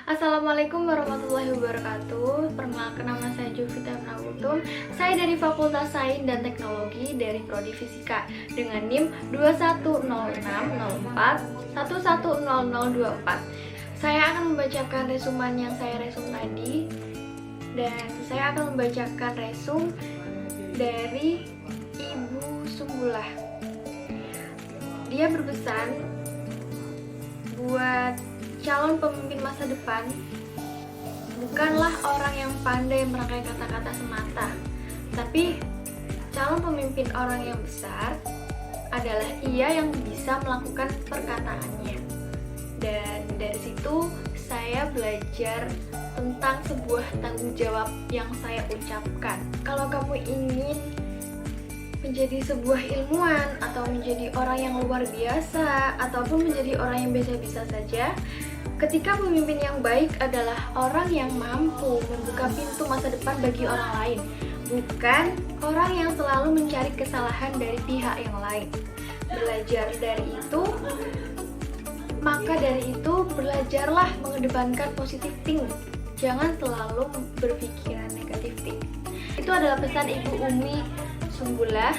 Assalamualaikum warahmatullahi wabarakatuh. Perkenalkan, nama saya Jovita Prabutum. Saya dari Fakultas Sains dan Teknologi dari Prodi Fisika dengan NIM 210604110024. Saya akan membacakan resuman yang saya resum tadi, dan saya akan membacakan resum dari Ibu Sumbullah. Dia berpesan buat calon pemimpin masa depan, bukanlah orang yang pandai merangkai kata-kata semata, tapi calon pemimpin orang yang besar adalah ia yang bisa melakukan perkataannya. Dan dari situ saya belajar tentang sebuah tanggung jawab yang saya ucapkan. Kalau kamu ingin menjadi sebuah ilmuwan atau menjadi orang yang luar biasa ataupun menjadi orang yang biasa-biasa saja, ketika pemimpin yang baik adalah orang yang mampu membuka pintu masa depan bagi orang lain, bukan orang yang selalu mencari kesalahan dari pihak yang lain. Belajar dari itu, maka dari itu belajarlah mengedepankan positive thinking. Jangan selalu berpikiran negatif thinking. Itu adalah pesan Ibu Umi Sumbullah.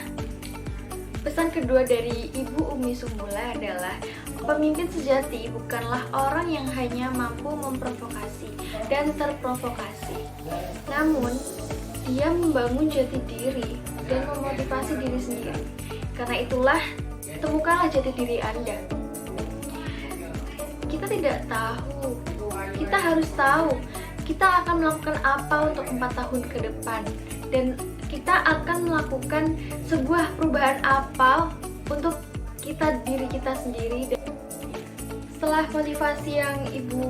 Pesan kedua dari Ibu Umi Sumbullah adalah pemimpin sejati bukanlah orang yang hanya mampu memprovokasi dan terprovokasi, namun dia membangun jati diri dan memotivasi diri sendiri. Karena itulah, temukanlah jati diri Anda. Kita tidak tahu, kita harus tahu kita akan melakukan apa untuk 4 tahun ke depan, dan kita akan melakukan sebuah perubahan apa untuk diri kita sendiri. Setelah motivasi yang Ibu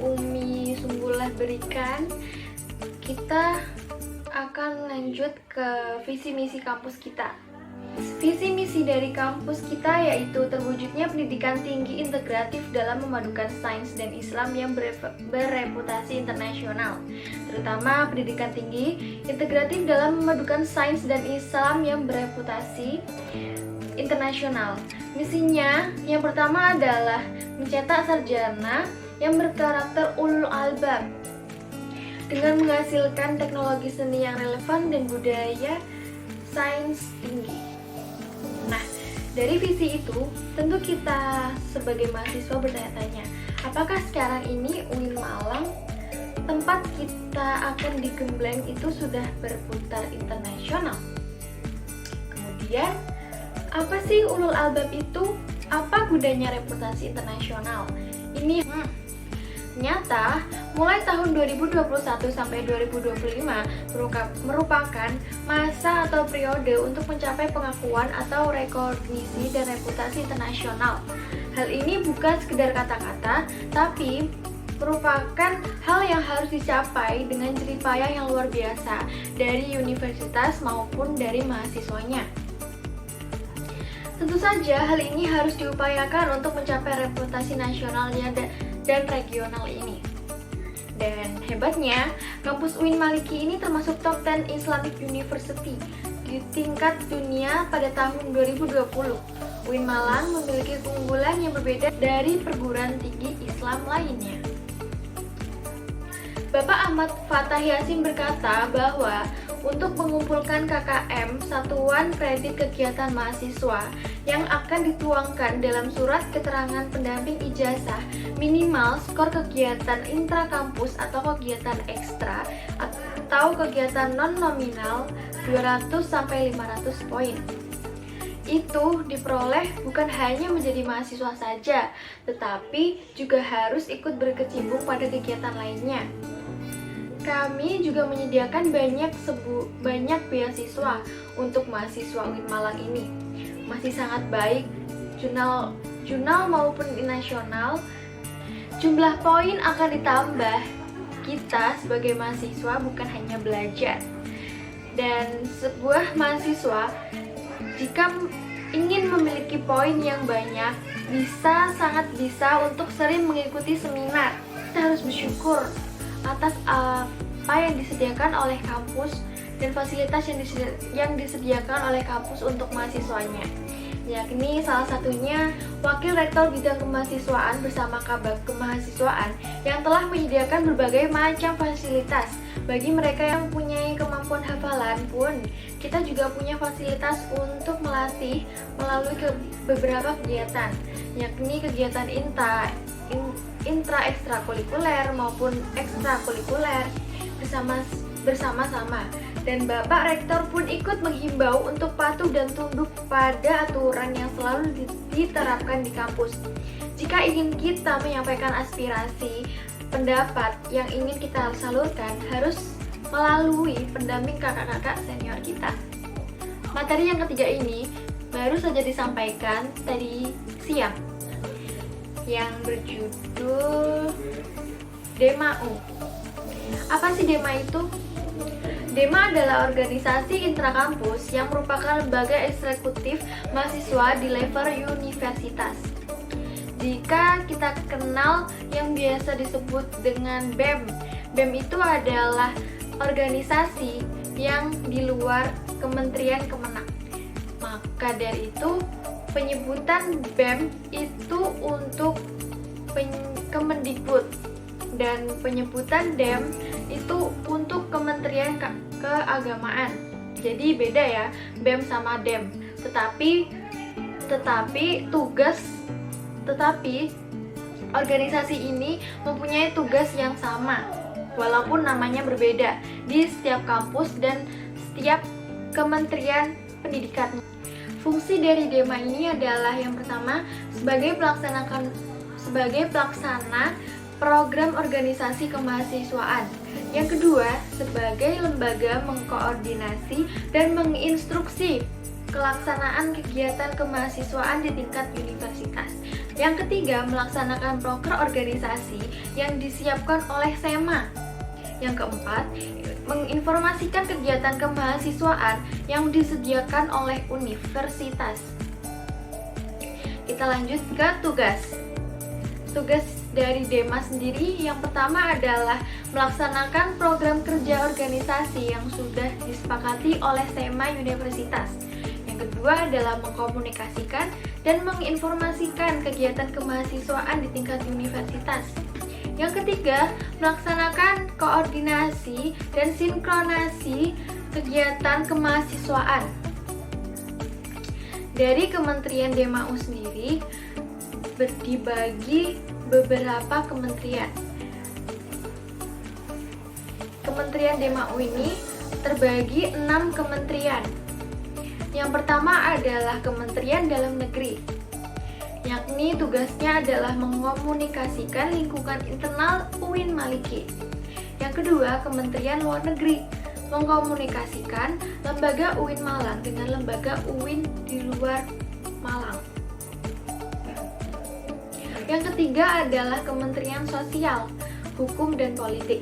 Umi Sumbullah berikan, kita akan lanjut ke visi misi kampus kita. Visi misi dari kampus kita yaitu terwujudnya pendidikan tinggi integratif dalam memadukan sains dan Islam yang bereputasi internasional, terutama pendidikan tinggi integratif dalam memadukan sains dan Islam yang bereputasi internasional. Misinya yang pertama adalah mencetak sarjana yang berkarakter ulul albab dengan menghasilkan teknologi seni yang relevan dan budaya sains tinggi. Nah, dari visi itu, tentu kita sebagai mahasiswa bertanya-tanya, apakah sekarang ini UIN Malang, tempat kita akan digembleng, itu sudah berputar internasional? Kemudian, apa sih ulul albab itu? Apa gunanya reputasi internasional? Ini ternyata mulai tahun 2021 sampai 2025 merupakan masa atau periode untuk mencapai pengakuan atau rekognisi dan reputasi internasional. Hal ini bukan sekedar kata-kata, tapi merupakan hal yang harus dicapai dengan jerih payah yang luar biasa dari universitas maupun dari mahasiswanya. Tentu saja hal ini harus diupayakan untuk mencapai reputasi nasionalnya dan regional ini. Dan hebatnya, kampus UIN Maliki ini termasuk top 10 Islamic University di tingkat dunia pada tahun 2020. UIN Malang memiliki keunggulan yang berbeda dari perguruan tinggi Islam lainnya. Bapak Ahmad Fatah Yasin berkata bahwa untuk mengumpulkan KKM, Satuan Kredit Kegiatan Mahasiswa, yang akan dituangkan dalam surat keterangan pendamping ijazah, minimal skor kegiatan intrakampus atau kegiatan ekstra atau kegiatan non-nominal 200-500 poin. Itu diperoleh bukan hanya menjadi mahasiswa saja, tetapi juga harus ikut berkecimpung pada kegiatan lainnya. Kami juga menyediakan banyak beasiswa untuk mahasiswa UIN Malang ini. Masih sangat baik, jurnal maupun nasional. Jumlah poin akan ditambah. Kita sebagai mahasiswa bukan hanya belajar. Dan sebuah mahasiswa, jika ingin memiliki poin yang banyak, sangat bisa untuk sering mengikuti seminar. Kita harus bersyukur atas apa yang disediakan oleh kampus dan fasilitas yang disediakan oleh kampus untuk mahasiswanya. yakni salah satunya Wakil Rektor Bidang Kemahasiswaan bersama Kabag Kemahasiswaan yang telah menyediakan berbagai macam fasilitas. Bagi mereka yang mempunyai kemampuan hafalan pun, kita juga punya fasilitas untuk melatih melalui beberapa kegiatan, yakni kegiatan intra ekstrakurikuler maupun ekstrakurikuler bersama-sama. Dan Bapak Rektor pun ikut menghimbau untuk patuh dan tunduk pada aturan yang selalu diterapkan di kampus. Jika ingin kita menyampaikan aspirasi, pendapat yang ingin kita salurkan harus melalui pendamping kakak-kakak senior kita. Materi yang ketiga ini baru saja disampaikan tadi siang, yang berjudul DEMA-U. Apa sih DEMA itu? DEMA adalah organisasi intrakampus yang merupakan lembaga eksekutif mahasiswa di level universitas. Jika kita kenal yang biasa disebut dengan BEM, BEM itu adalah organisasi yang di luar Kementerian Kemenak. Maka dari itu, penyebutan BEM itu untuk Kemendikbud, dan penyebutan DEM itu untuk Kementerian Keagamaan. Jadi beda ya, BEM sama DEM. Tetapi organisasi ini mempunyai tugas yang sama, walaupun namanya berbeda di setiap kampus dan setiap Kementerian Pendidikan. Fungsi dari DEMA ini adalah yang pertama sebagai pelaksana program organisasi kemahasiswaan. Yang kedua, sebagai lembaga mengkoordinasi dan menginstruksi pelaksanaan kegiatan kemahasiswaan di tingkat universitas. Yang ketiga, melaksanakan proker organisasi yang disiapkan oleh SEMA. Yang keempat, menginformasikan kegiatan kemahasiswaan yang disediakan oleh universitas. Kita lanjut ke tugas. Tugas dari DEMA sendiri yang pertama adalah melaksanakan program kerja organisasi yang sudah disepakati oleh SEMA Universitas. Yang kedua adalah mengkomunikasikan dan menginformasikan kegiatan kemahasiswaan di tingkat universitas. Yang ketiga, melaksanakan koordinasi dan sinkronasi kegiatan kemahasiswaan. Dari Kementerian DEMA-U sendiri dibagi beberapa kementerian. Kementerian DEMA-U ini terbagi 6 kementerian. Yang pertama adalah Kementerian Dalam Negeri, yakni tugasnya adalah mengkomunikasikan lingkungan internal UIN Maliki. Yang kedua, Kementerian Luar Negeri, mengkomunikasikan lembaga UIN Malang dengan lembaga UIN di luar Malang. Yang ketiga adalah Kementerian Sosial, Hukum dan Politik.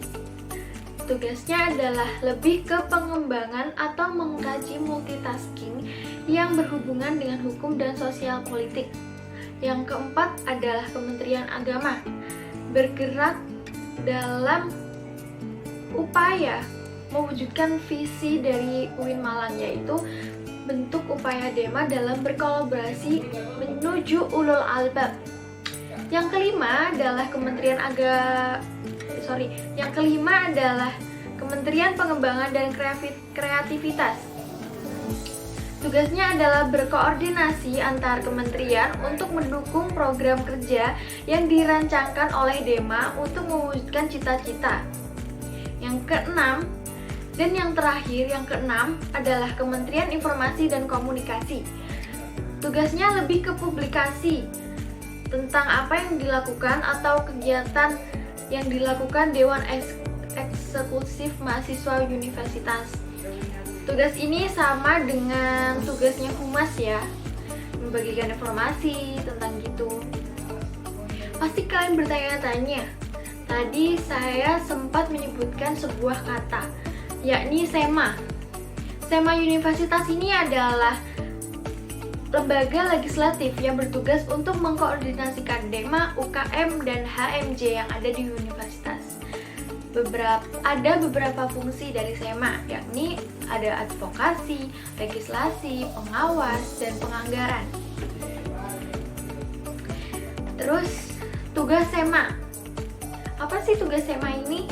Tugasnya adalah lebih ke pengembangan atau mengkaji multitasking yang berhubungan dengan hukum dan sosial politik. Yang keempat adalah Kementerian Agama, bergerak dalam upaya mewujudkan visi dari UIN Malang, yaitu bentuk upaya DEMA dalam berkolaborasi menuju ulul albab. Yang kelima adalah Kementerian Pengembangan dan Kreativitas. Tugasnya adalah berkoordinasi antar kementerian untuk mendukung program kerja yang dirancangkan oleh DEMA untuk mewujudkan cita-cita. Yang keenam dan yang terakhir, yang keenam adalah Kementerian Informasi dan Komunikasi. Tugasnya lebih ke publikasi tentang apa yang dilakukan atau kegiatan yang dilakukan Dewan Eksekutif Mahasiswa Universitas. Tugas ini sama dengan tugasnya humas ya, membagikan informasi tentang gitu. Pasti kalian bertanya-tanya, tadi saya sempat menyebutkan sebuah kata, yakni SEMA. SEMA Universitas ini adalah lembaga legislatif yang bertugas untuk mengkoordinasikan DEMA, UKM, dan HMJ yang ada di universitas. Ada beberapa fungsi dari SEMA, yakni ada advokasi, legislasi, pengawas, dan penganggaran. Terus tugas SEMA. Apa sih tugas SEMA ini?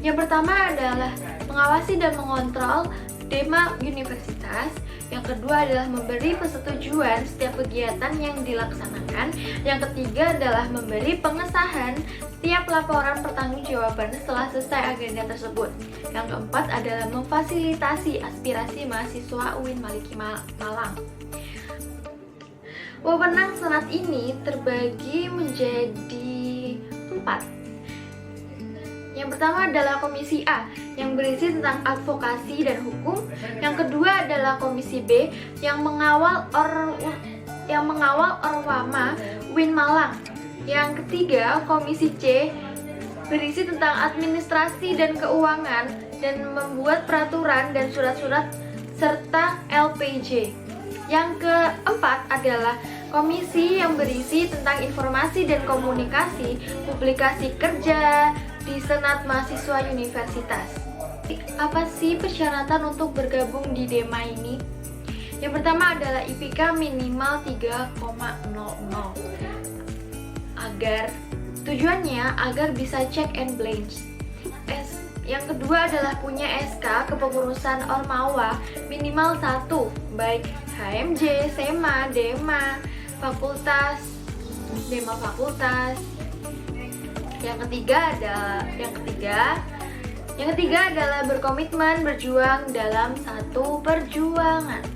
Yang pertama adalah mengawasi dan mengontrol DEMA universitas. Yang kedua adalah memberi persetujuan setiap kegiatan yang dilaksanakan. Yang ketiga adalah memberi pengesahan setiap laporan pertanggungjawaban setelah selesai agenda tersebut. Yang keempat adalah memfasilitasi aspirasi mahasiswa UIN Maliki Malang. Wewenang Senat ini terbagi menjadi 4. Yang pertama adalah Komisi A yang berisi tentang advokasi dan hukum. Yang kedua adalah Komisi B yang mengawal Orwama UIN Malang. Yang ketiga, Komisi C berisi tentang administrasi dan keuangan dan membuat peraturan dan surat-surat serta LPJ. Yang keempat adalah Komisi yang berisi tentang informasi dan komunikasi, publikasi kerja di Senat Mahasiswa Universitas. Apa sih persyaratan untuk bergabung di DEMA ini? Yang pertama adalah IPK minimal 3,00. Agar bisa check and balance. Yang kedua adalah punya SK kepengurusan Ormawa minimal 1, baik HMJ, SEMA, DEMA, fakultas. Yang ketiga adalah berkomitmen berjuang dalam satu perjuangan.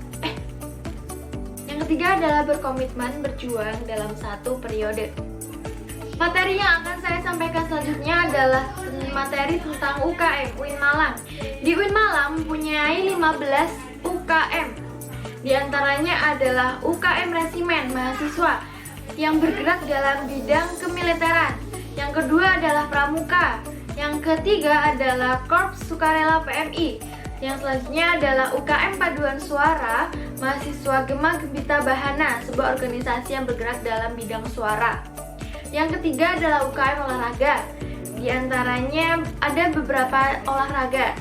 Periode. Materi yang akan saya sampaikan selanjutnya adalah materi tentang UKM UIN Malang. Di UIN Malang mempunyai 15 UKM. Di antaranya adalah UKM Resimen Mahasiswa yang bergerak dalam bidang kemiliteran. Yang kedua adalah Pramuka. Yang ketiga adalah Korps Sukarela PMI. Yang selanjutnya adalah UKM Paduan Suara Mahasiswa Gema Gembita Bahana, sebuah organisasi yang bergerak dalam bidang suara. Yang ketiga adalah UKM Olahraga. Di antaranya ada beberapa olahraga,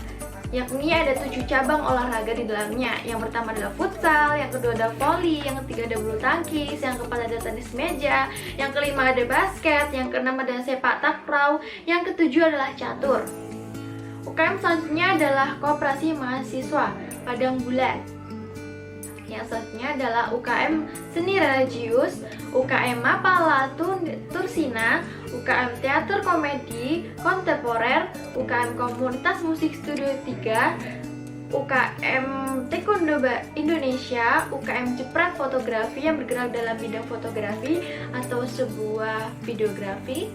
yakni ada 7 cabang olahraga di dalamnya. Yang pertama adalah futsal, yang kedua ada volley, yang ketiga ada bulu tangkis, yang keempat ada tenis meja, yang kelima ada basket, yang keenam ada sepak takraw, yang ketujuh adalah catur. UKM selanjutnya adalah Koperasi Mahasiswa Padang Bulan. Yang selanjutnya adalah UKM Seni Religius, UKM Mapala Tursina, UKM Teater Komedi Kontemporer, UKM Komunitas Musik Studio 3, UKM Taekwondo Indonesia, UKM Jepret Fotografi yang bergerak dalam bidang fotografi atau sebuah videografi.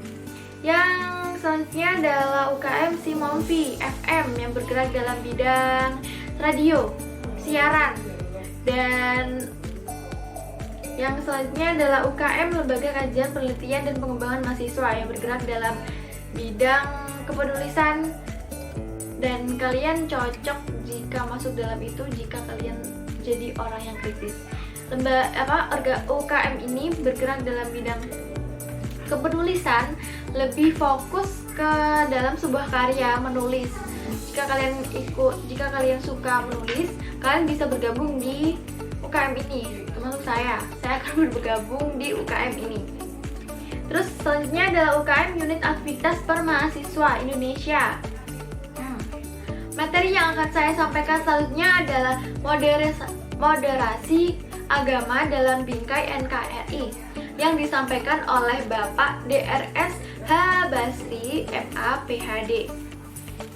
Yang selanjutnya adalah UKM Simonvi FM yang bergerak dalam bidang radio, siaran. Dan yang selanjutnya adalah UKM Lembaga Kajian Penelitian dan Pengembangan Mahasiswa yang bergerak dalam bidang kepenulisan, dan kalian cocok jika masuk dalam itu jika kalian jadi orang yang kritis. UKM ini bergerak dalam bidang kepenulisan, lebih fokus ke dalam sebuah karya menulis. Jika kalian suka menulis, kalian bisa bergabung di UKM ini. Termasuk saya akan bergabung di UKM ini. Terus selanjutnya adalah UKM Unit Aktivitas Permahasiswa Indonesia. Materi yang akan saya sampaikan selanjutnya adalah moderasi agama dalam bingkai NKRI yang disampaikan oleh Bapak DRS H. Basri, MA, PhD.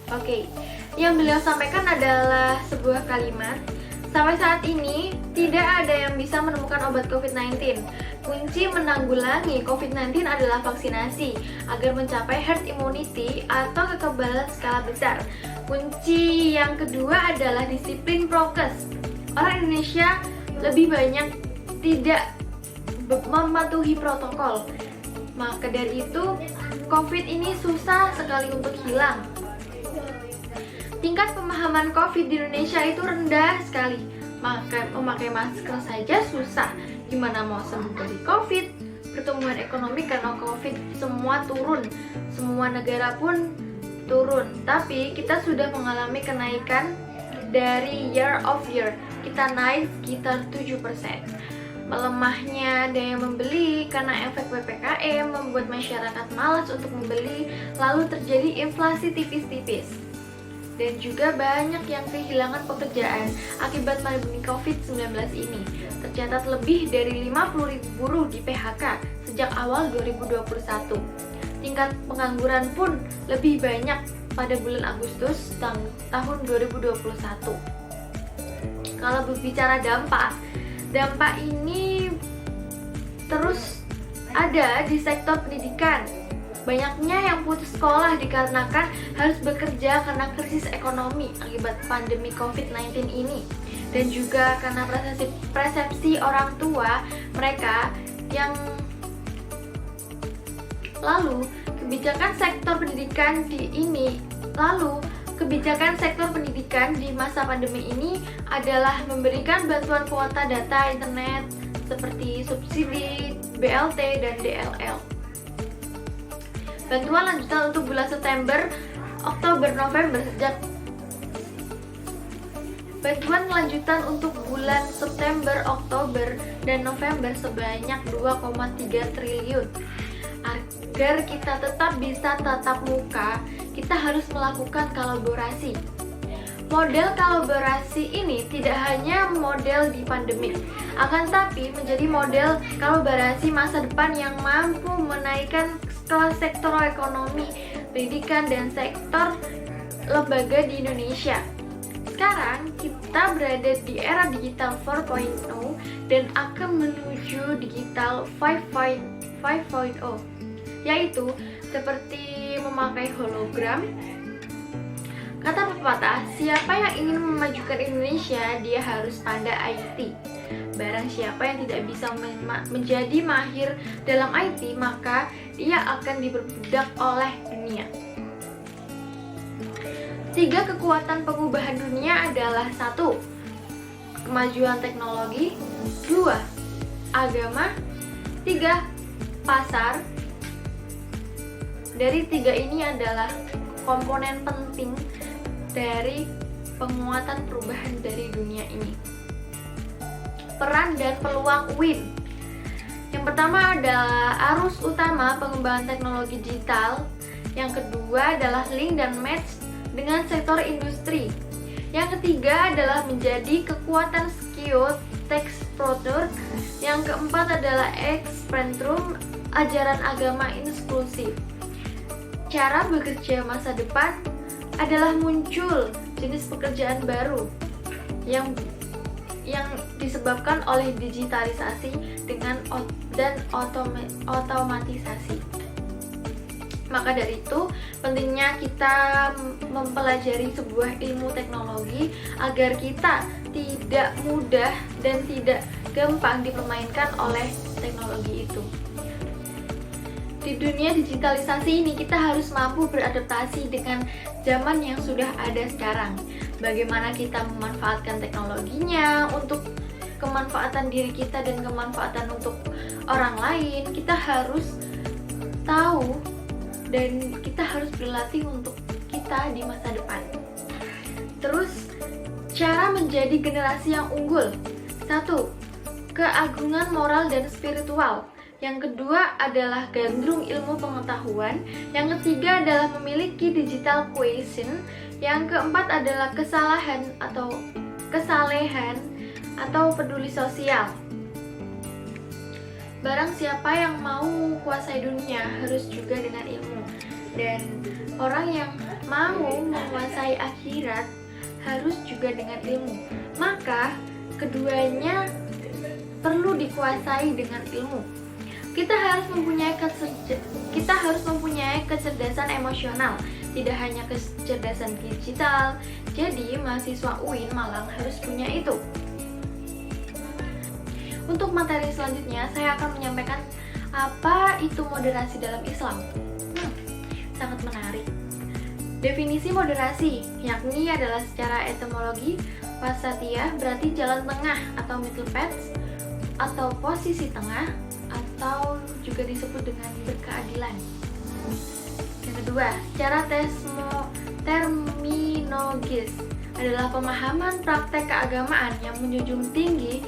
Oke, yang beliau sampaikan adalah sebuah kalimat. Sampai saat ini, tidak ada yang bisa menemukan obat COVID-19. Kunci menanggulangi COVID-19 adalah vaksinasi agar mencapai herd immunity atau kekebalan skala besar. Kunci yang kedua adalah disiplin prokes. Orang Indonesia lebih banyak tidak mematuhi protokol. Maka dari itu, COVID ini susah sekali untuk hilang. Tingkat pemahaman COVID di Indonesia itu rendah sekali. Memakai masker saja susah. Gimana mau sembuh dari COVID? Pertumbuhan ekonomi karena COVID semua turun. Semua negara pun turun. Tapi kita sudah mengalami kenaikan dari year of year. Kita naik sekitar 7%. Melemahnya daya membeli karena efek PPKM membuat masyarakat malas untuk membeli, lalu terjadi inflasi tipis-tipis. Dan juga banyak yang kehilangan pekerjaan akibat pandemi COVID-19 ini. Tercatat lebih dari 50.000 buruh di PHK sejak awal 2021. Tingkat pengangguran pun lebih banyak pada bulan Agustus tahun 2021. Kalau berbicara dampak ini terus ada di sektor pendidikan. Banyaknya yang putus sekolah dikarenakan harus bekerja karena krisis ekonomi akibat pandemi COVID-19 ini. Dan juga karena persepsi orang tua mereka yang kebijakan sektor pendidikan di masa pandemi ini adalah memberikan bantuan kuota data internet seperti subsidi BLT dan DLL. Bantuan lanjutan untuk bulan September, Oktober, November Bantuan lanjutan untuk bulan September, Oktober, dan November sebanyak 2,3 triliun. Agar kita tetap bisa tatap muka, kita harus melakukan kolaborasi. Model kolaborasi ini tidak hanya model di pandemi, akan tapi menjadi model kolaborasi masa depan yang mampu menaikkan kelas sektor ekonomi, pendidikan, dan sektor lembaga di Indonesia. Sekarang kita berada di era digital 4.0 dan akan menuju digital 5.0, yaitu seperti memakai hologram. Kata pepatah, siapa yang ingin memajukan Indonesia, dia harus pandai IT. Barang siapa yang tidak bisa menjadi mahir dalam IT, maka dia akan diperbudak oleh dunia. 3 kekuatan pengubahan dunia adalah 1. Kemajuan teknologi, 2. Agama, 3. Pasar. Dari 3 ini adalah komponen penting dari penguatan perubahan dari dunia ini. Peran dan peluang UIN. Yang pertama adalah arus utama pengembangan teknologi digital. Yang kedua adalah link dan match dengan sektor industri. Yang ketiga adalah menjadi kekuatan skill exporter. Yang keempat adalah expatrium, ajaran agama inklusif. Cara bekerja masa depan adalah muncul jenis pekerjaan baru yang disebabkan oleh digitalisasi dan otomatisasi. Maka dari itu, pentingnya kita mempelajari sebuah ilmu teknologi agar kita tidak mudah dan tidak gampang dipermainkan oleh teknologi itu. Di dunia digitalisasi ini kita harus mampu beradaptasi dengan zaman yang sudah ada sekarang. Bagaimana kita memanfaatkan teknologinya untuk kemanfaatan diri kita dan kemanfaatan untuk orang lain, kita harus tahu dan kita harus berlatih untuk kita di masa depan. Terus, cara menjadi generasi yang unggul. 1. Keagungan moral dan spiritual. Yang kedua adalah gandrung ilmu pengetahuan. Yang ketiga adalah memiliki digital quotient. Yang keempat adalah kesalehan atau peduli sosial. Barang siapa yang mau kuasai dunia harus juga dengan ilmu. Dan orang yang mau menguasai akhirat harus juga dengan ilmu. Maka keduanya perlu dikuasai dengan ilmu. Kita harus mempunyai kecerdasan emosional, tidak hanya kecerdasan digital. Jadi mahasiswa UIN Malang harus punya itu. Untuk materi selanjutnya, saya akan menyampaikan apa itu moderasi dalam Islam. Sangat menarik. Definisi moderasi, yakni adalah secara etimologi wasatiyah berarti jalan tengah atau middle path atau posisi tengah, atau juga disebut dengan berkeadilan. Yang kedua, secara terminologis adalah pemahaman praktek keagamaan yang menjunjung tinggi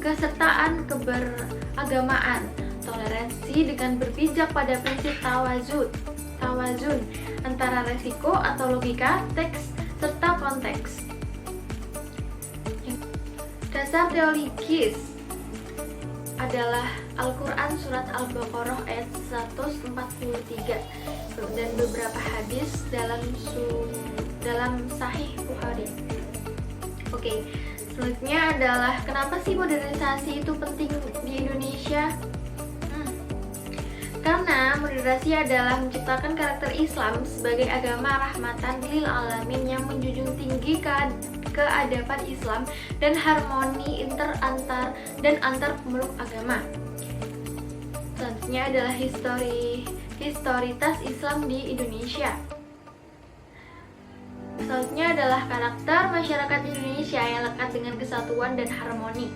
kesertaan keberagamaan, toleransi dengan berpijak pada prinsip tawazun antara resiko atau logika, teks, serta konteks. Dasar teologis adalah Al-Quran Surat Al-Baqarah ayat 143 dan beberapa hadis dalam Sahih Bukhari. Oke, selanjutnya adalah kenapa sih modernisasi itu penting di Indonesia? Karena moderasi adalah menciptakan karakter Islam sebagai agama rahmatan lil alamin yang menjunjung tinggi keadaban Islam dan harmoni antar pemeluk agama. Selanjutnya adalah historitas Islam di Indonesia. Selanjutnya adalah karakter masyarakat Indonesia yang lekat dengan kesatuan dan harmoni.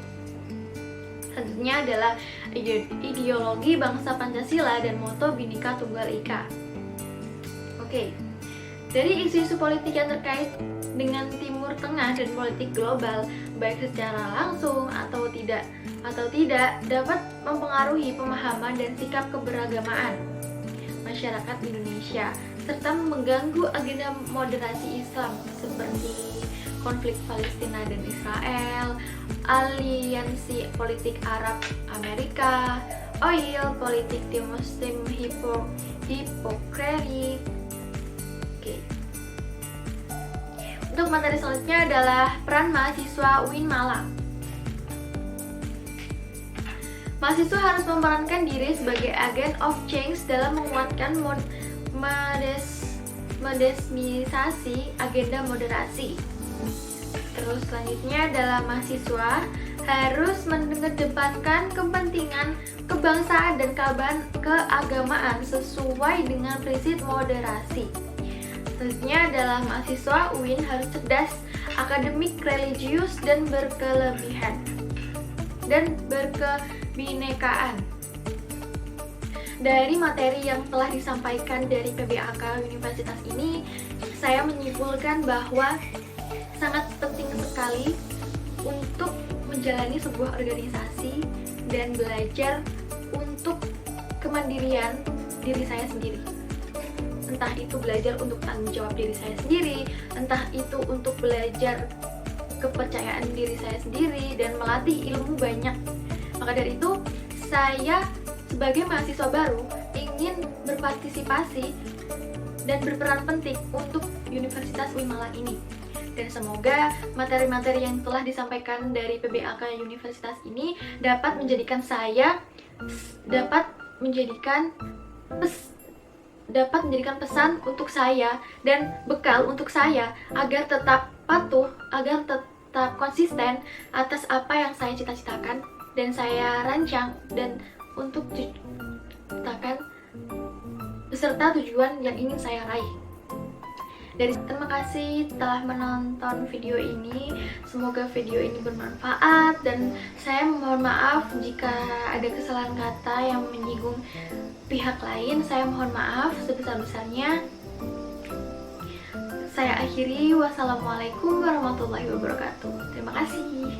Selanjutnya adalah ideologi bangsa Pancasila dan moto Bhinneka Tunggal Ika. Oke, dari isu-isu politik yang terkait dengan Timur Tengah dan politik global, baik secara langsung atau tidak dapat mempengaruhi pemahaman dan sikap keberagamaan masyarakat Indonesia serta mengganggu agenda moderasi Islam seperti konflik Palestina dan Israel, aliansi politik Arab Amerika, oil, politik di Muslim hipokrasi. Oke. Untuk materi selanjutnya adalah peran mahasiswa UIN Malang. Mahasiswa harus memerankan diri sebagai agen of change dalam menguatkan modernisasi agenda moderasi. Terus selanjutnya adalah mahasiswa harus mengedepankan kepentingan kebangsaan dan keagamaan sesuai dengan prinsip moderasi. Selanjutnya adalah mahasiswa UIN harus cerdas, akademik, religius, dan berkebinekaan. Dari materi yang telah disampaikan dari PBAK Universitas ini, saya menyimpulkan bahwa sangat penting sekali untuk menjalani sebuah organisasi dan belajar untuk kemandirian diri saya sendiri. Entah itu belajar untuk tanggung jawab diri saya sendiri, entah itu untuk belajar kepercayaan diri saya sendiri dan melatih ilmu banyak. Maka dari itu, saya sebagai mahasiswa baru ingin berpartisipasi dan berperan penting untuk Universitas UIN Malang ini. Dan semoga materi-materi yang telah disampaikan dari PBAK Universitas ini dapat menjadikan pesan untuk saya dan bekal untuk saya agar tetap patuh, agar tetap konsisten atas apa yang saya cita-citakan dan saya rancang dan untuk ciptakan beserta tujuan yang ingin saya raih. Terima kasih telah menonton video ini. Semoga video ini bermanfaat dan saya mohon maaf jika ada kesalahan kata yang menyinggung pihak lain. Saya mohon maaf sebesar-besarnya. Saya akhiri. Wassalamualaikum warahmatullahi wabarakatuh. Terima kasih.